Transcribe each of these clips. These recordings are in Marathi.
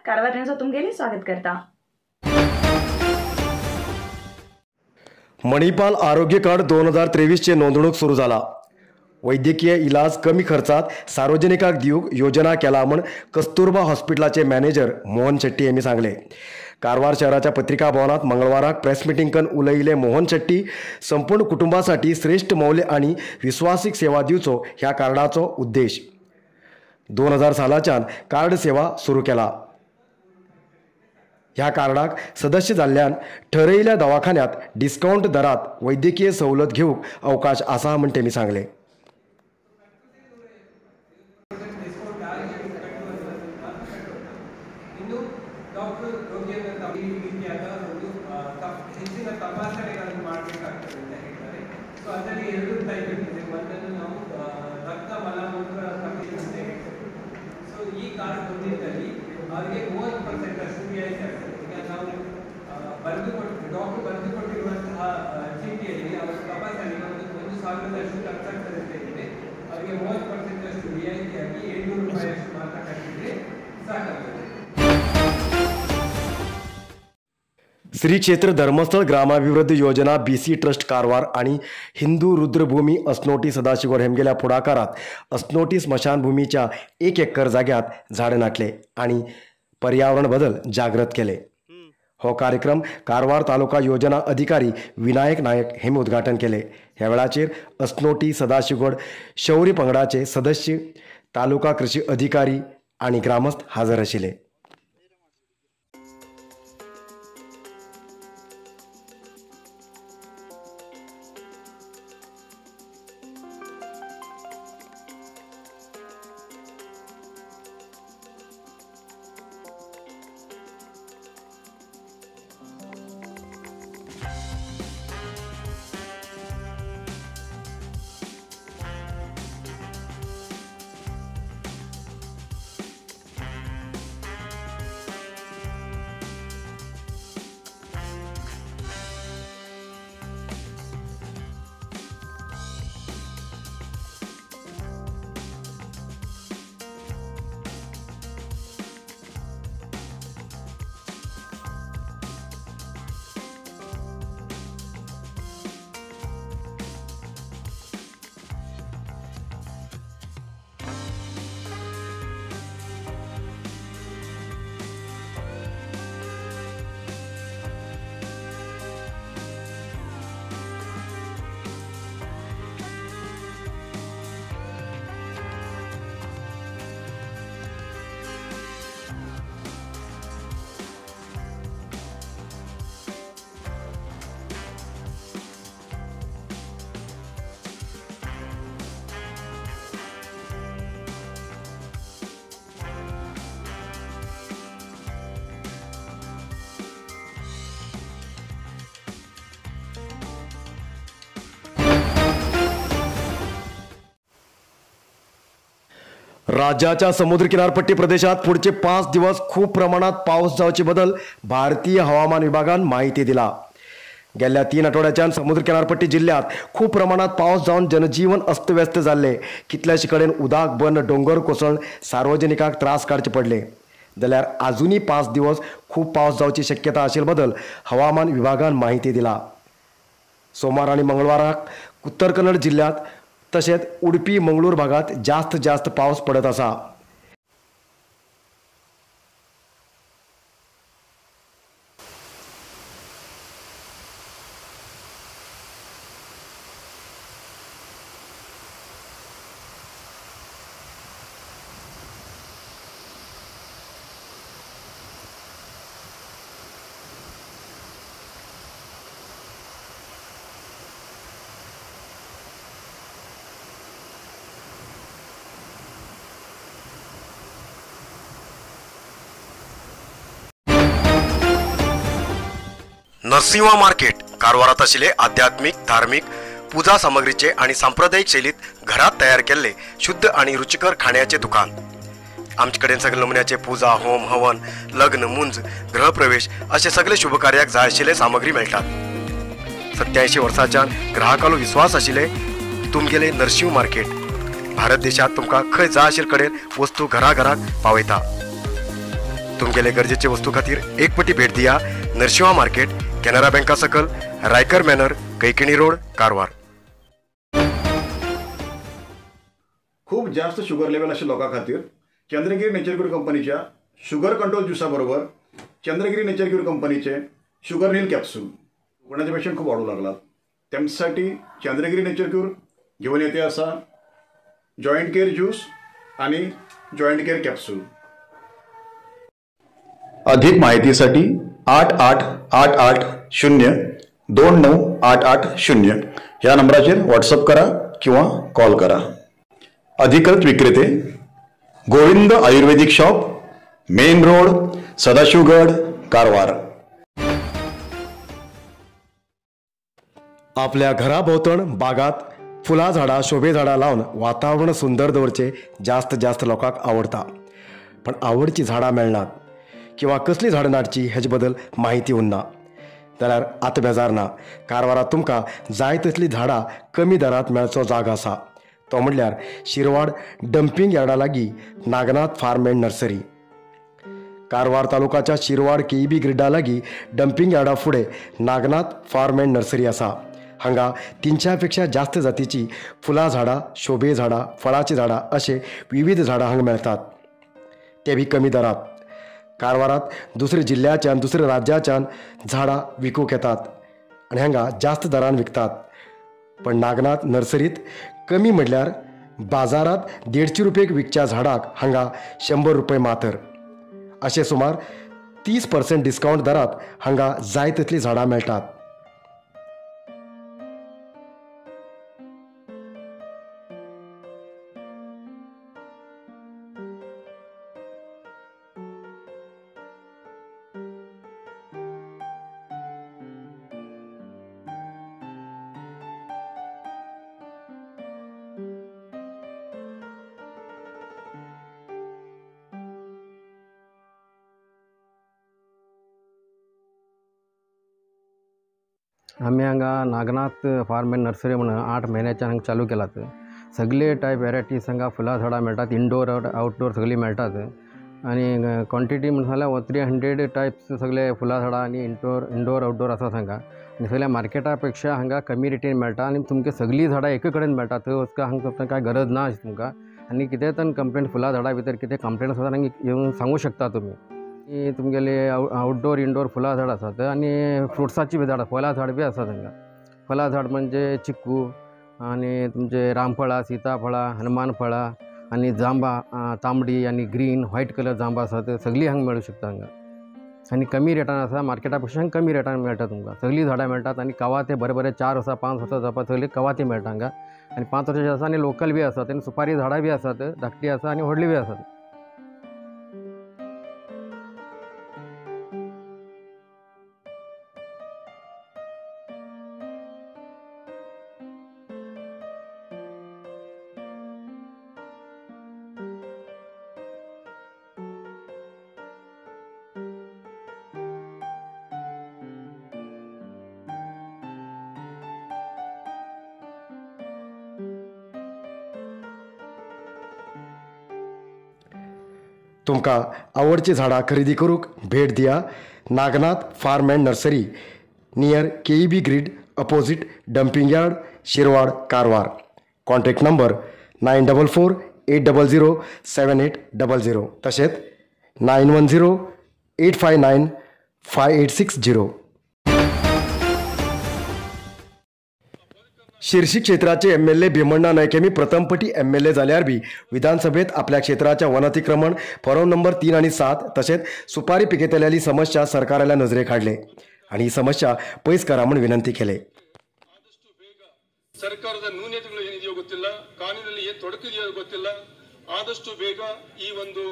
कारवार न्यूज तुमगेली स्वागत करता। मणिपाल आरोग्य कार्ड 2023 चे नोंदणूक सुरू झाला। वैद्यकीय इलाज कमी खर्चात सार्वजनिकाक दिवूक योजना केला म्हण कस्तुरबा हॉस्पिटलाचे मॅनेजर मोहन शेट्टी यांनी सांगले। कारवार शहराच्या पत्रिका भवनात मंगळवाराक प्रेस मीटिंग करून उलयिल्ले मोहन शेट्टी संपूर्ण कुटुंबासाठी श्रेष्ठ मौल्य आणि विश्वासीक सेवा दिवचो ह्या कार्डाचो उद्देश। 2000 सालाच्यान कार्ड सेवा सुरू केला। ह्या कार्डाक सदस्य जाल्ल्यान ठरयिल्ल्या दवाखान्यात डिस्काउंट दरात वैद्यकीय सवलत घेऊक अवकाश आसा म्हण तेमी सांगले। श्री क्षेत्र धर्मस्थळ ग्रामाभिवृद्धी योजना BC ट्रस्ट कारवार आणि हिंदू रुद्रभूमी अस्नोटी सदाशिवगड हेमगेल्या पुढाकारात अस्नोटी स्मशानभूमीच्या 1 एकर जाग्यात झाडे नाटले आणि पर्यावरण बदल जागृत केले। हो कार्यक्रम कारवार तालुका योजना अधिकारी विनायक नायक हेमी उद्घाटन केले। ह्या वेळाचेर अस्नोटी सदाशिवगड शौर्य पंगडाचे सदस्य, तालुका कृषी अधिकारी आणि ग्रामस्थ हजर आशिल्ले। राज्याच्या समुद्र किनारपट्टी प्रदेशात पुढचे 5 दिवस खूप प्रमाणात पाऊस जावचे बद्दल भारतीय हवामान विभागान माहिती दिला। गेल्या 3 आठवड्याच्यान समुद्र किनारपट्टी जिल्ह्यात खूप प्रमाणात पाऊस जावन जनजीवन अस्तव्यस्त झाले। कितल्याशे कडेन उदक बंद, डोंगर कोसळून सार्वजनिकाक त्रास काडचे पडले। जाल्यार अजूनही 5 दिवस खूप पाऊस जावची शक्यता आशिल्ले बद्दल हवामान विभागान माहिती दिला। सोमार आणि मंगळवाराक उत्तर कन्नड जिल्ह्यात तसेच उडपी मंगळूर भागात जास्त पाऊस पडत असा। नरसिंह मार्केट कारवारात आशिल्ले आध्यात्मिक, धार्मिक, पूजा सामग्रीचे आणि सांप्रदायिक शैलीत घरात तयार केलेले शुद्ध आणि रुचिकर खाण्याचे दुकान। आमचे कडेन सगळे नमुन्याचे पूजा, होम, हवन, लग्न, मुंज, गृहप्रवेश असे सगळे शुभ कार्याक जाय आशिल्ले सामग्री मेळटात। 87 वर्सांच्यान ग्राहकालो विश्वास आशिल्ले तुमगेले नरसिंह मार्केट। भारत देशात तुमकां खंय जाय आशिल्ले कडेन वस्तू घराघराक पावयता। तुमगेले गरजेचे वस्तू खातीर एक पटी भेट दिया नरशिंवा मार्केट, कॅनरा बँका सकल, रायकर मॅनर, कैकिणी रोड, कारवार. खूप जास्त शुगर लेवल अशा लोकां खातीर चंद्रगिरी नेचर क्यूर कंपनीच्या शुगर कंट्रोल ज्युसा बरोबर चंद्रगिरी नेचर क्यूर कंपनीचे शुगर नील कॅप्सूल कोणाचे पेशंट खूप वाढू लागलात. त्यांच्यासाठी चंद्रगिरी नेचर क्यूर घेऊन येते असा जॉईंट केअर ज्यूस आणि जॉईंट केअर कॅप्सूल. अधिक माहितीसाठी 8888029880 या नंबराचेर व्हॉट्सअप करा किंवा कॉल करा. अधिकृत विक्रेते Govind Ayurvedic shop, main road, Sadashivgad, Karwar. आपल्या घराभोवतण बागात फुला झाडां, शोभे झाडां लावन वातावरण सुंदर दवरचे जास्त लोकांक आवडटा. पण आवडची झाडां मेळनात किंवा कसली झाडां नाडची हेजे बद्दल म्हायती उरना. जाल्यार आतां बेजार ना. कारवारात तुमकां जाय तसली झाडां कमी दरांत मेळचो जागो आसा. तो म्हणल्यार शिरवाड डंपिंग यार्डा लागीं Nagnath farm and nursery. Karwar तालुकाच्या शिरवाड KEB ग्रिडा लागीं डंपिंग यार्डा फुडें नागनाथ फार्म अँड नर्सरी आसा. हांगा 300 पेक्षा जास्त जातीची फुलां झाडां, शोभे झाडां, फळाची झाडां अशे विविध झाडां हांगा मेळटात, ते बी कमी दरांत. कारवारात दुसऱ्या जिल्ल्याच्यान, दुसऱ्या राज्याच्यान झाडां विकूंक येतात आनी हांगा जास्त दरान विकतात. पण नागनाथ नर्सरीत कमी म्हटल्यार बाजारात 150 रुपयेक विकच्या झाडाक हांगा 100 रुपये मातर. अशे सुमार 30% डिस्कावंट दरात हांगा जाय तसली झाडां मेळटात. आम्ही हांगा नागनाथ फार्म अँड नर्सरी म्हणून 8 म्हयन्याच्यान हांगा चालू केलात. सगळे टायप वेरायटीज हांगा फुलां झाडां मेळटात, इंडोर आउटडोर सगळीं मेळटात. आनी क्वॉन्टिटी म्हणून जाल्यार 300 टायप्स सगळे फुलां झाडां आनी इंडोर आउटडोर आसात हांगा. आनी सगळ्या मार्केटा पेक्षा हांगा कमी रेटीन मेळटा आनी तुमकां सगळीं झाडां एके कडेन मेळटा. थंय वचपाक हांगा कांय गरज ना अशी तुमकां. आनी कितें तर कंप्लेंट फुलां झाडां भितर कितें कंप्लेंट आसा जाल्यार येवन सांगूं शकता तुमी. तुमगेले आउटडोर इंडोर फुलां झाडां आसात आनी फ्रुट्साची बी झाडां, फळां झाड बी आसात हांगा. फळां झाड म्हणजे चिक्कू आनी तुमचे रामफळां, सीताफळां, हनुमान फळां आनी जांबा, तांबडी आनी ग्रीन, व्हायट कलर जांबा आसात, सगळीं हांगा मेळूं शकता हांगा. आनी कमी रेटान आसा, मार्केटा पेक्षा कमी रेटान मेळटा तुमकां. सगळीं झाडां मेळटात आनी कवाथे बरे 4 वर्सां 5 वर्सां जावपा सगळीं कवाथे मेळटा हांगा. आनी 5 वर्सांची आसा आनी लोकल बी आसात आनी सुपारी झाडां बी आसात, धाकटी आसा आनी व्हडली बी आसात. तुमकां आवडची झाडां खरेदी करूंक भेट दिया Nagnath farm and nursery, near KEB grid, opposite dumping yard, Shirwad, Karwar. Contact number 9148007800 तशेंच 9108595860. शिर्शी क्षेत्राचे MLA भीमण्णा नायक यांनी प्रथमपटी MLA जाल्यार बी विधानसभेत आपल्या क्षेत्राच्या वनअतिक्रमण फॉर्म नंबर 3 आणि 7 तसेच सुपारी पिकेतलेली समस्या सरकाराला नजरेक हाडले आणि ही समस्या पयस करा म्हणून विनंती केले. ಸರ್ಕಾರದ ನ್ಯೂನತೆಗಳು ಏನಿದೆಯೋ ಗೊತ್ತಿಲ್ಲ, ಕಾನೂನಿನಲ್ಲಿ ಏನು ತೊಡಕಿದೆಯೋ ಗೊತ್ತಿಲ್ಲ. ಆದಷ್ಟು ಬೇಗ ಈ ಒಂದು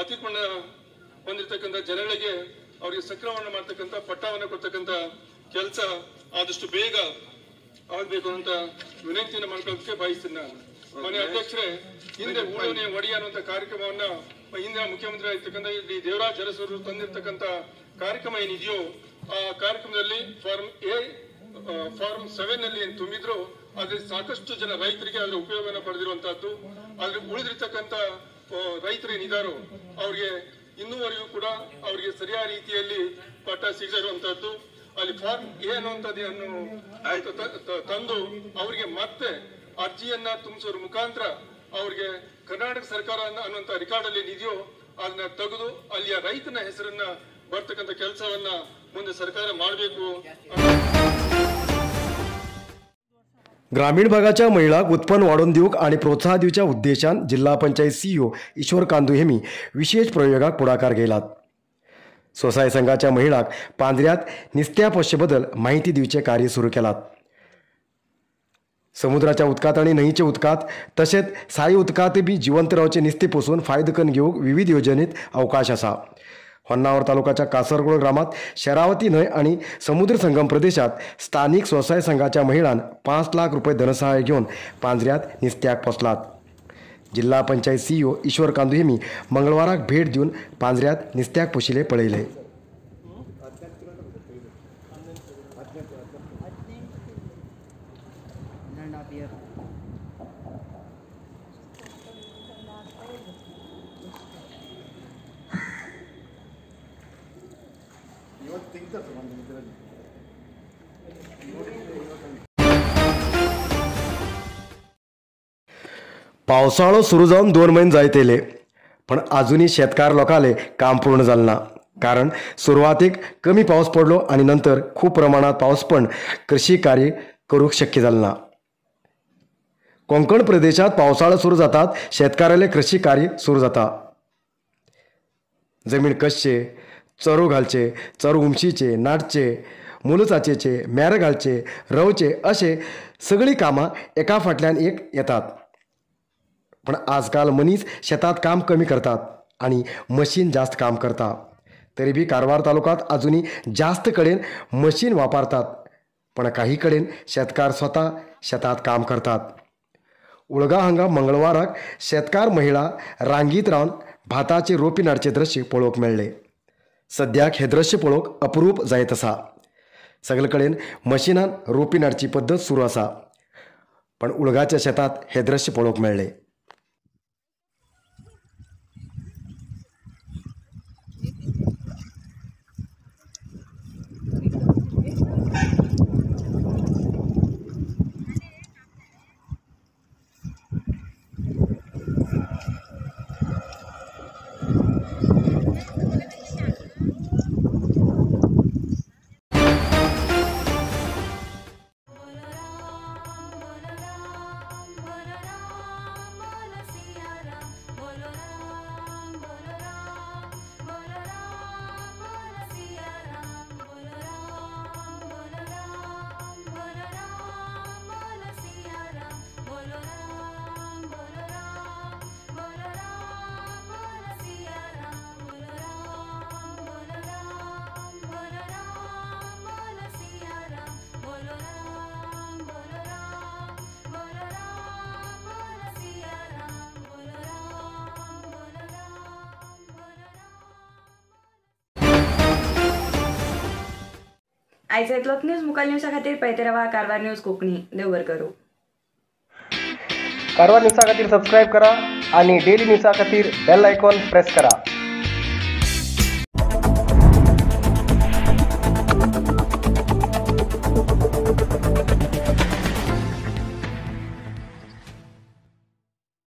ಅತಿಕ್ರಮಣ ಹೊಂದಿರತಕ್ಕಂಥ ಜನಗಳಿಗೆ ಅವರಿಗೆ ಸಕ್ರಮಣ ಮಾಡ್ತಕ್ಕಂಥ ಪಟ್ಟವನ್ನು ಕೊಡ್ತಕ್ಕಂಥ ಕೆಲಸ ಆದಷ್ಟು ಬೇಗ ಆಗಬೇಕು ಅಂತ ವಿನಂತಿಯನ್ನು ಮಾಡ್ಕೊಳ್ಳೋದಕ್ಕೆ ಬಯಸ್ತೀನಿ ನಾನು. ಮನೆ ಅಧ್ಯಕ್ಷರೇ, ಹಿಂದೆ ಊಳನೆ ಒಡಿ ಅನ್ನುವಂಥ ಕಾರ್ಯಕ್ರಮವನ್ನ ಹಿಂದಿನ ಮುಖ್ಯಮಂತ್ರಿ ಆಗಿರ್ತಕ್ಕಂಥ ಡಿ ದೇವರಾಜ್ ಅರಸರು ತಂದಿರತಕ್ಕಂಥ ಕಾರ್ಯಕ್ರಮ ಏನಿದೆಯೋ ಆ ಕಾರ್ಯಕ್ರಮದಲ್ಲಿ ಫಾರ್ಮ್ 7 ನಲ್ಲಿ ಏನು ತುಂಬಿದ್ರು ಅದ್ರಲ್ಲಿ ಸಾಕಷ್ಟು ಜನ ರೈತರಿಗೆ ಅದರ ಉಪಯೋಗವನ್ನು ಪಡೆದಿರುವಂತಹದ್ದು. ಆದ್ರೆ ಉಳಿದಿರ್ತಕ್ಕಂಥ ರೈತರು ಏನಿದಾರೋ ಅವ್ರಿಗೆ ಇನ್ನೂವರೆಗೂ ಕೂಡ ಅವರಿಗೆ ಸರಿಯಾದ ರೀತಿಯಲ್ಲಿ ಪಟ್ಟ ಸಿಗದಿರುವಂತಹದ್ದು, ಅಲ್ಲಿ ಫಾರ್ಮ್ ಎ ಅನ್ನುವಂಥದ್ದನ್ನು ತಂದು ಅವರಿಗೆ ಮತ್ತೆ ಅರ್ಜಿಯನ್ನ ತುಂಬಿಸೋರ ಮುಖಾಂತರ ಅವರಿಗೆ ಕರ್ನಾಟಕ ಸರ್ಕಾರ ಅನ್ನುವಂಥ ರೆಕಾರ್ಡ್ ಅಲ್ಲಿ ಇದೆಯೋ ಅದನ್ನ ತೆಗೆದು ಅಲ್ಲಿಯ ರೈತನ ಹೆಸರನ್ನ ಬರ್ತಕ್ಕಂಥ ಕೆಲಸವನ್ನ ಮುಂದೆ ಸರ್ಕಾರ ಮಾಡಬೇಕು. ग्रामीण भागाच्या महिलांक उत्पन्न वाडोवन दिवंक आनी प्रोत्साहन दिवच्या उद्देशान जिल्हा पंचायत सीईओ ईश्वर कांदू हेमी विशेष प्रयोगाक पुढाकार घेयलात. स्वसहाय संघाच्या महिलांक पांद्र्यांत नुस्त्या पोशे बद्दल माहिती दिवचे कार्य सुरू केलात. समुद्राच्या उदकांत आनी न्हंयचे उदकांत तशेंच साय उदकांत बी जिवंत रावचे नुस्तें पोसून फायदो करून घेवंक विविध येवजणेंत अवकाश आसा. होन्नावर तालुक्याच्या कासरगोळ ग्रामात शरावती न्हंय आणि समुद्र संगम प्रदेशात स्थानिक स्वसहाय संघाच्या महिलांन 5 लाख रुपये धनसहाय्य घेऊन पांजऱ्यात नुस्त्याक पोसलात. जिल्हा पंचायत सीईओ ईश्वर कांदू हेमी मंगळवाराक भेट दिवन पांजऱ्यात नुस्त्याक पोशिल्ले पळयले. पावसाळो सुरू जावन 2 महिने जायत येयले, पण अजूनही शेतकार लोकांले काम पूर्ण जालें ना. कारण सुरवातीक कमी पावस पडलो आणि नंतर खूप प्रमाणात पावस पण कृषी कार्य करूंक शक्य जालें ना. कोंकण प्रदेशात पावसाळो सुरू जातात शेतकाराले कृषी कार्य सुरू जाता. जमीन कसचे, चरू घालचे, चरू उमशीचे, नाटचे, मुलचाचेचे, मेर घालचे, रवचे असे सगळी कामां एका फाटल्यान एक येतात. पण आजकाल मनीस शेतात काम कमी करतात आणि मशीन जास्त काम करता. तरी बी कारवार तालुक्यात अजूनही जास्त कडेन मशीन वापरतात, पण काही कडेन शेतकार स्वतः शेतात काम करतात. उळगा हांगा मंगळवाराक शेतकार महिला रांगीत रावन भाताचे रोपी नाडचे दृश्य पळोवंक मेळ्ळे. सद्याक हे दृश्य पळोवंक अपरूप जायत आसा. सगळे कडेन मशिनान रोपी नाडची पद्दत सुरू आसा, पण उळगाच्या शेतात हे दृश्य पळोवंक मेळ्ळे. आयचे इतलोच न्यूज. मुखाल न्यूजा खातीर पळयते रावा कारवार न्यूज कोंकणी. देव बरें करूं. कारवार न्यूजा खातीर सबस्क्राईब करा आणि डेली न्यूजा खातीर बेल आयकॉन प्रेस करा.